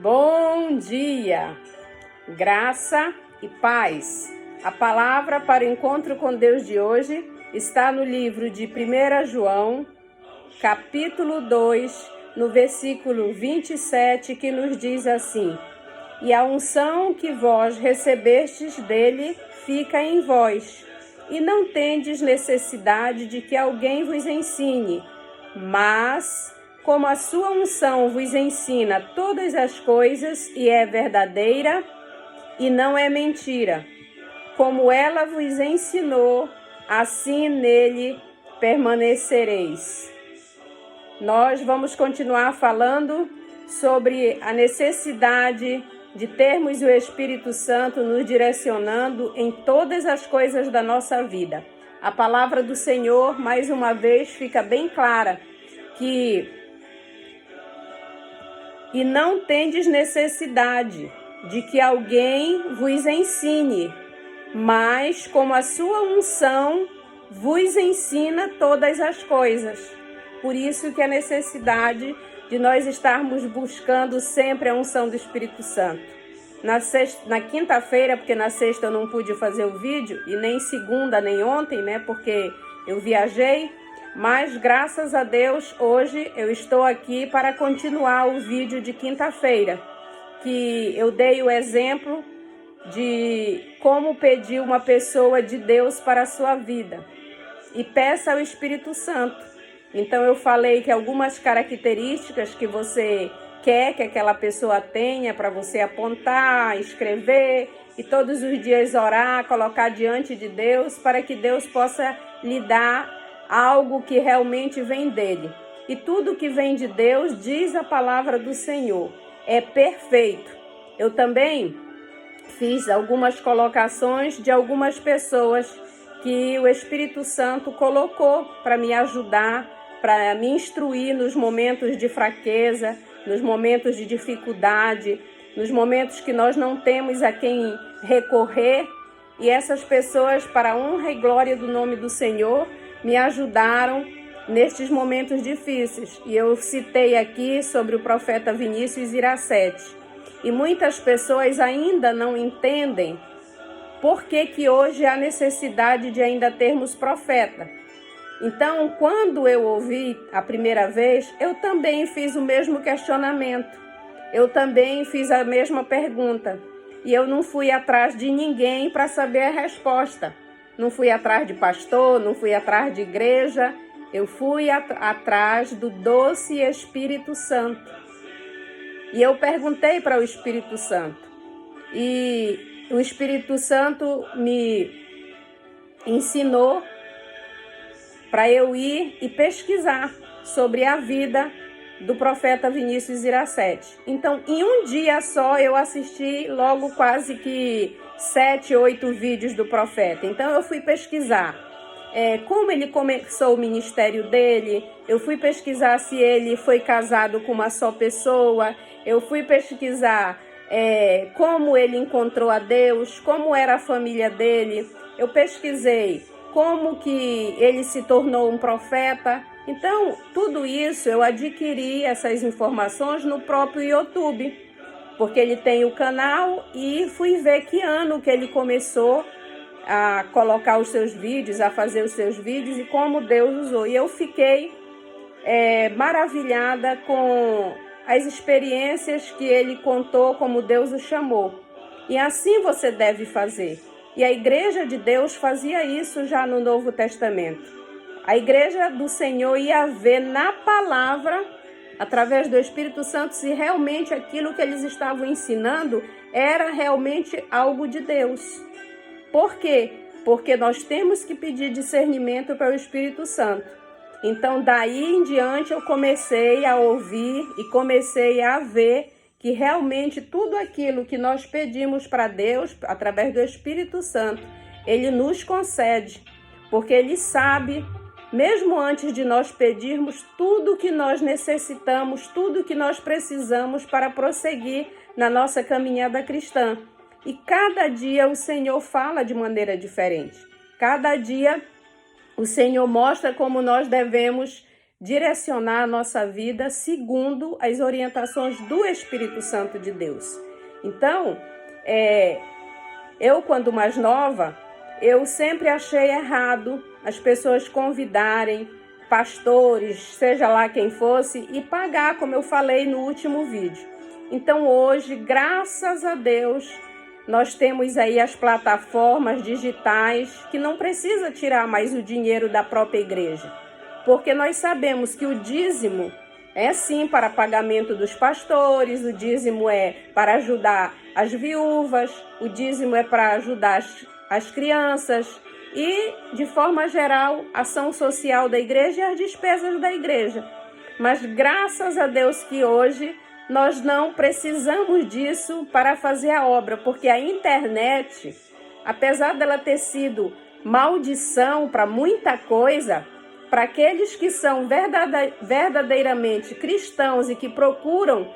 Bom dia, graça e paz. A palavra para o encontro com Deus de hoje está no livro de 1 João, capítulo 2, no versículo 27, que nos diz assim: E a unção que vós recebestes dele fica em vós, e não tendes necessidade de que alguém vos ensine, mas como a sua unção vos ensina todas as coisas e é verdadeira e não é mentira, como ela vos ensinou, assim nele permanecereis. Nós vamos continuar falando sobre a necessidade de termos o Espírito Santo nos direcionando em todas as coisas da nossa vida. A palavra do Senhor, mais uma vez, fica bem clara que e não tendes necessidade de que alguém vos ensine, mas como a sua unção vos ensina todas as coisas. Por isso que a necessidade de nós estarmos buscando sempre a unção do Espírito Santo. Na quinta-feira, porque na sexta eu não pude fazer o vídeo, e nem segunda, nem ontem, né, porque eu viajei, mas graças a Deus, hoje eu estou aqui para continuar o vídeo de quinta-feira, que eu dei o exemplo de como pedir uma pessoa de Deus para a sua vida. E peça ao Espírito Santo. Então eu falei que algumas características que você quer que aquela pessoa tenha para você apontar, escrever e todos os dias orar, colocar diante de Deus para que Deus possa lhe dar algo que realmente vem dele. E tudo que vem de Deus, diz a palavra do Senhor, é perfeito. Eu também fiz algumas colocações de algumas pessoas que o Espírito Santo colocou para me ajudar, para me instruir nos momentos de fraqueza, nos momentos de dificuldade, nos momentos que nós não temos a quem recorrer. E essas pessoas, para a honra e glória do nome do Senhor, me ajudaram nestes momentos difíceis. E eu citei aqui sobre o profeta Vinícius Iracete. E muitas pessoas ainda não entendem por que hoje há necessidade de ainda termos profeta. Então, quando eu ouvi a primeira vez, eu também fiz o mesmo questionamento. Eu também fiz a mesma pergunta. E eu não fui atrás de ninguém para saber a resposta. Não fui atrás de pastor, não fui atrás de igreja. Eu fui atrás do doce Espírito Santo. E eu perguntei para o Espírito Santo. E o Espírito Santo me ensinou para eu ir e pesquisar sobre a vida do profeta Vinícius Iracete. Então, em um dia só, eu assisti logo quase que 7, 8 vídeos do profeta. Então, eu fui pesquisar como ele começou o ministério dele, eu fui pesquisar se ele foi casado com uma só pessoa, eu fui pesquisar como ele encontrou a Deus, como era a família dele, eu pesquisei como que ele se tornou um profeta. Então, tudo isso eu adquiri essas informações no próprio YouTube, porque ele tem o canal, e fui ver que ano que ele começou a colocar os seus vídeos, a fazer os seus vídeos e como Deus usou. E eu fiquei maravilhada com as experiências que ele contou, como Deus o chamou. E assim você deve fazer. E a igreja de Deus fazia isso já no Novo Testamento. A igreja do Senhor ia ver na palavra, através do Espírito Santo, se realmente aquilo que eles estavam ensinando era realmente algo de Deus. Por quê? Porque nós temos que pedir discernimento para o Espírito Santo. Então, daí em diante, eu comecei a ouvir e comecei a ver que realmente tudo aquilo que nós pedimos para Deus, através do Espírito Santo, Ele nos concede. Porque Ele sabe, mesmo antes de nós pedirmos, tudo que nós necessitamos, tudo que nós precisamos para prosseguir na nossa caminhada cristã. E cada dia o Senhor fala de maneira diferente. Cada dia o Senhor mostra como nós devemos direcionar a nossa vida segundo as orientações do Espírito Santo de Deus. Então, eu, quando mais nova, eu sempre achei errado as pessoas convidarem pastores, seja lá quem fosse, e pagar, como eu falei no último vídeo. Então hoje, graças a Deus, nós temos aí as plataformas digitais que não precisa tirar mais o dinheiro da própria igreja, porque nós sabemos que o dízimo é sim para pagamento dos pastores, o dízimo é para ajudar as viúvas, o dízimo é para ajudar as crianças e, de forma geral, a ação social da igreja e as despesas da igreja. Mas graças a Deus que hoje nós não precisamos disso para fazer a obra, porque a internet, apesar dela ter sido maldição para muita coisa, para aqueles que são verdadeiramente cristãos e que procuram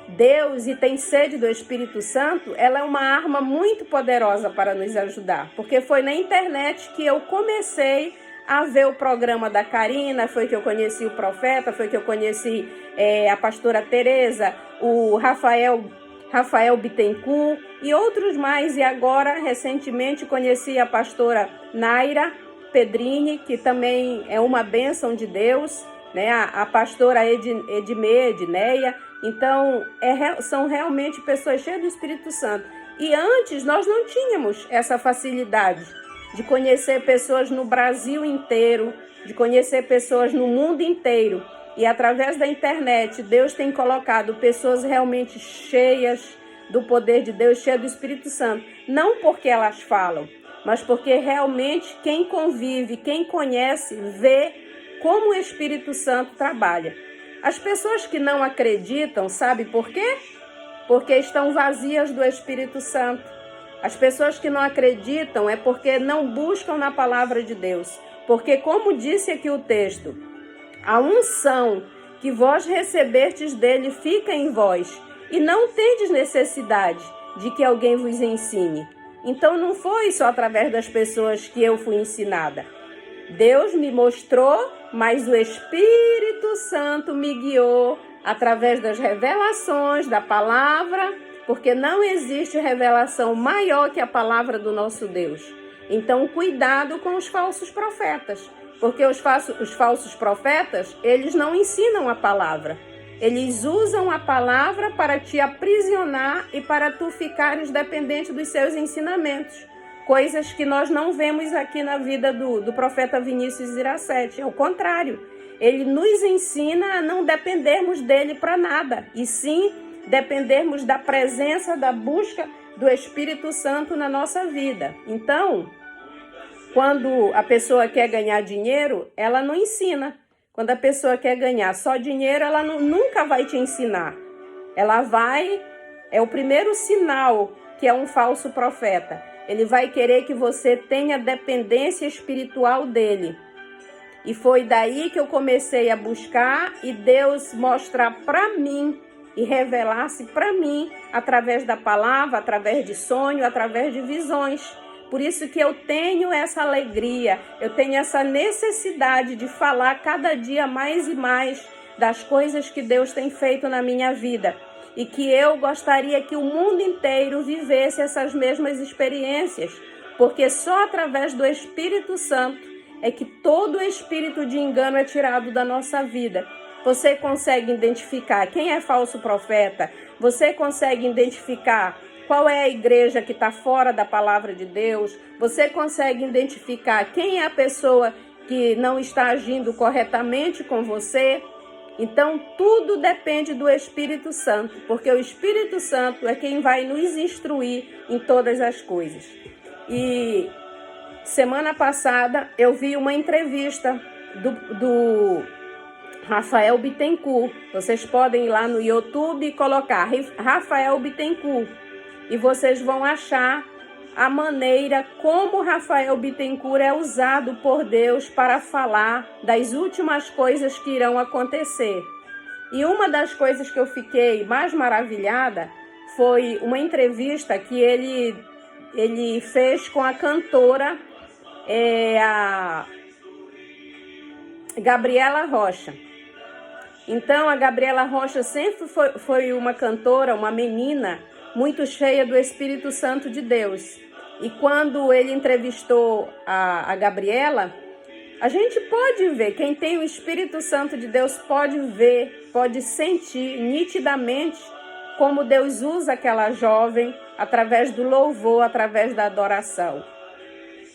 Deus e têm sede do Espírito Santo, ela é uma arma muito poderosa para nos ajudar, porque foi na internet que eu comecei a ver o programa da Karina, foi que eu conheci o Profeta, foi que eu conheci a pastora Tereza, o Rafael Bittencourt e outros mais, e agora recentemente conheci a pastora Naira Pedrini, que também é uma bênção de Deus, né? A pastora Edneia. Então, são realmente pessoas cheias do Espírito Santo. E antes nós não tínhamos essa facilidade de conhecer pessoas no Brasil inteiro, de conhecer pessoas no mundo inteiro. E através da internet, Deus tem colocado pessoas realmente cheias do poder de Deus, cheias do Espírito Santo. Não porque elas falam, mas porque realmente quem convive, quem conhece, vê como o Espírito Santo trabalha. As pessoas que não acreditam, sabe por quê? Porque estão vazias do Espírito Santo. As pessoas que não acreditam é porque não buscam na palavra de Deus. Porque, como disse aqui o texto, a unção que vós recebestes dele fica em vós, e não tendes necessidade de que alguém vos ensine. Então não foi só através das pessoas que eu fui ensinada. Deus me mostrou, mas o Espírito Santo me guiou através das revelações da palavra, porque não existe revelação maior que a palavra do nosso Deus. Então, cuidado com os falsos profetas, porque os falsos profetas, eles não ensinam a palavra. Eles usam a palavra para te aprisionar e para tu ficares dependente dos seus ensinamentos. Coisas que nós não vemos aqui na vida do profeta Vinícius Iracete. Ao contrário, ele nos ensina a não dependermos dele para nada, e sim dependermos da presença, da busca do Espírito Santo na nossa vida. Então, quando a pessoa quer ganhar dinheiro, ela não ensina. Quando a pessoa quer ganhar só dinheiro, ela nunca vai te ensinar. É o primeiro sinal que é um falso profeta. Ele vai querer que você tenha dependência espiritual dele. E foi daí que eu comecei a buscar e Deus mostrar para mim e revelar-se para mim através da palavra, através de sonho, através de visões. Por isso que eu tenho essa alegria, eu tenho essa necessidade de falar cada dia mais e mais das coisas que Deus tem feito na minha vida. E que eu gostaria que o mundo inteiro vivesse essas mesmas experiências, porque só através do Espírito Santo é que todo espírito de engano é tirado da nossa vida. Você consegue identificar quem é falso profeta, você consegue identificar qual é a igreja que está fora da palavra de Deus, você consegue identificar quem é a pessoa que não está agindo corretamente com você. Então, tudo depende do Espírito Santo, porque o Espírito Santo é quem vai nos instruir em todas as coisas. E semana passada eu vi uma entrevista do Rafael Bittencourt. Vocês podem ir lá no YouTube e colocar Rafael Bittencourt e vocês vão achar a maneira como Rafael Bittencourt é usado por Deus para falar das últimas coisas que irão acontecer. E uma das coisas que eu fiquei mais maravilhada foi uma entrevista que ele fez com a cantora, Gabriela Rocha. Então, a Gabriela Rocha sempre foi uma cantora, uma menina muito cheia do Espírito Santo de Deus. E quando ele entrevistou a Gabriela, a gente pode ver, quem tem o Espírito Santo de Deus pode ver, pode sentir nitidamente como Deus usa aquela jovem através do louvor, através da adoração.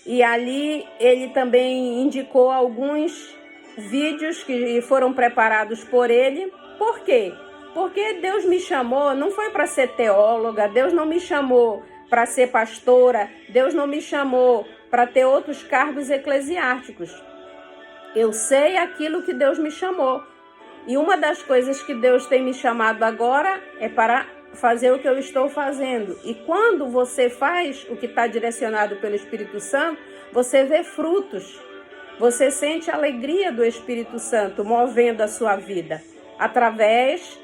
E ali ele também indicou alguns vídeos que foram preparados por ele. Por quê? Porque Deus me chamou, não foi para ser teóloga, Deus não me chamou para ser pastora, Deus não me chamou para ter outros cargos eclesiásticos. Eu sei aquilo que Deus me chamou. E uma das coisas que Deus tem me chamado agora é para fazer o que eu estou fazendo. E quando você faz o que está direcionado pelo Espírito Santo, você vê frutos. Você sente a alegria do Espírito Santo movendo a sua vida através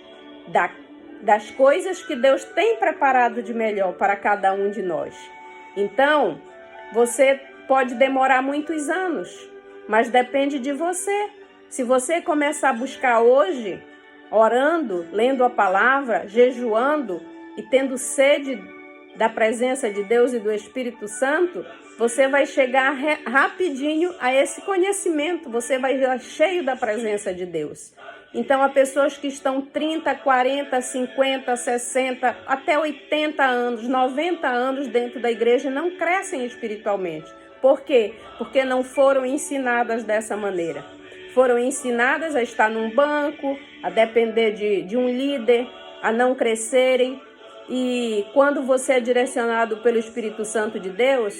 das coisas que Deus tem preparado de melhor para cada um de nós. Então, você pode demorar muitos anos, mas depende de você. Se você começar a buscar hoje, orando, lendo a palavra, jejuando e tendo sede da presença de Deus e do Espírito Santo, você vai chegar rapidinho a esse conhecimento, você vai estar cheio da presença de Deus. Então, há pessoas que estão 30, 40, 50, 60, até 80 anos, 90 anos dentro da igreja e não crescem espiritualmente. Por quê? Porque não foram ensinadas dessa maneira. Foram ensinadas a estar num banco, a depender de um líder, a não crescerem. E quando você é direcionado pelo Espírito Santo de Deus,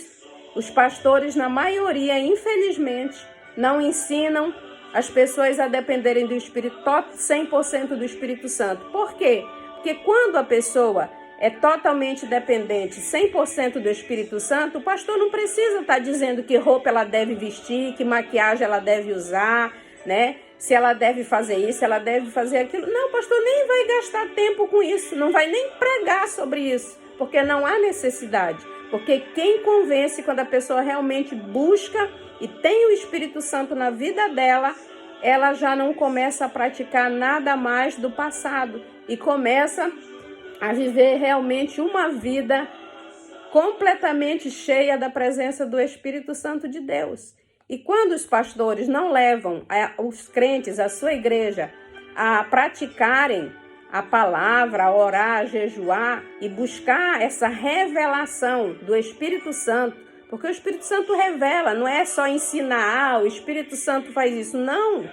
os pastores, na maioria, infelizmente, não ensinam as pessoas a dependerem do Espírito, 100% do Espírito Santo. Por quê? Porque quando a pessoa é totalmente dependente, 100% do Espírito Santo, o pastor não precisa estar dizendo que roupa ela deve vestir, que maquiagem ela deve usar, né? Se ela deve fazer isso, ela deve fazer aquilo. Não, o pastor nem vai gastar tempo com isso, não vai nem pregar sobre isso, porque não há necessidade. Porque quem convence, quando a pessoa realmente busca e tem o Espírito Santo na vida dela, ela já não começa a praticar nada mais do passado e começa a viver realmente uma vida completamente cheia da presença do Espírito Santo de Deus. E quando os pastores não levam os crentes, a sua igreja, a praticarem a palavra, a orar, a jejuar e buscar essa revelação do Espírito Santo, porque o Espírito Santo revela, não é só ensinar, o Espírito Santo faz isso, não.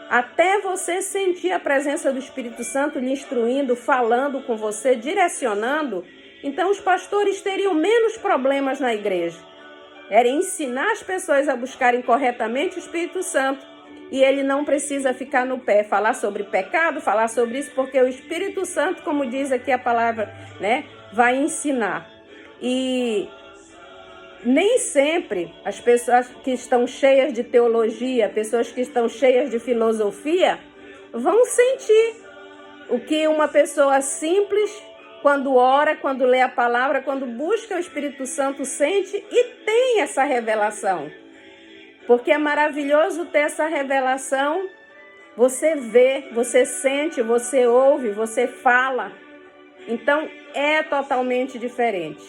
Até você sentir a presença do Espírito Santo lhe instruindo, falando com você, direcionando, então os pastores teriam menos problemas na igreja. Era ensinar as pessoas a buscarem corretamente o Espírito Santo. E ele não precisa ficar no pé, falar sobre pecado, falar sobre isso, porque o Espírito Santo, como diz aqui a palavra, né, vai ensinar. E nem sempre as pessoas que estão cheias de teologia, pessoas que estão cheias de filosofia, vão sentir o que uma pessoa simples, quando ora, quando lê a palavra, quando busca o Espírito Santo, sente e tem essa revelação. Porque é maravilhoso ter essa revelação. Você vê, você sente, você ouve, você fala. Então, é totalmente diferente.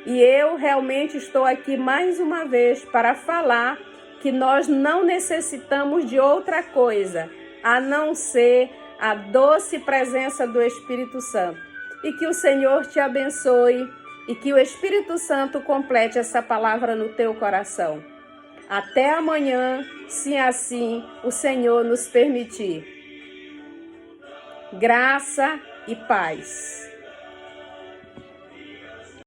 E eu realmente estou aqui mais uma vez para falar que nós não necessitamos de outra coisa, a não ser a doce presença do Espírito Santo. E que o Senhor te abençoe e que o Espírito Santo complete essa palavra no teu coração. Até amanhã, se assim o Senhor nos permitir. Graça e paz.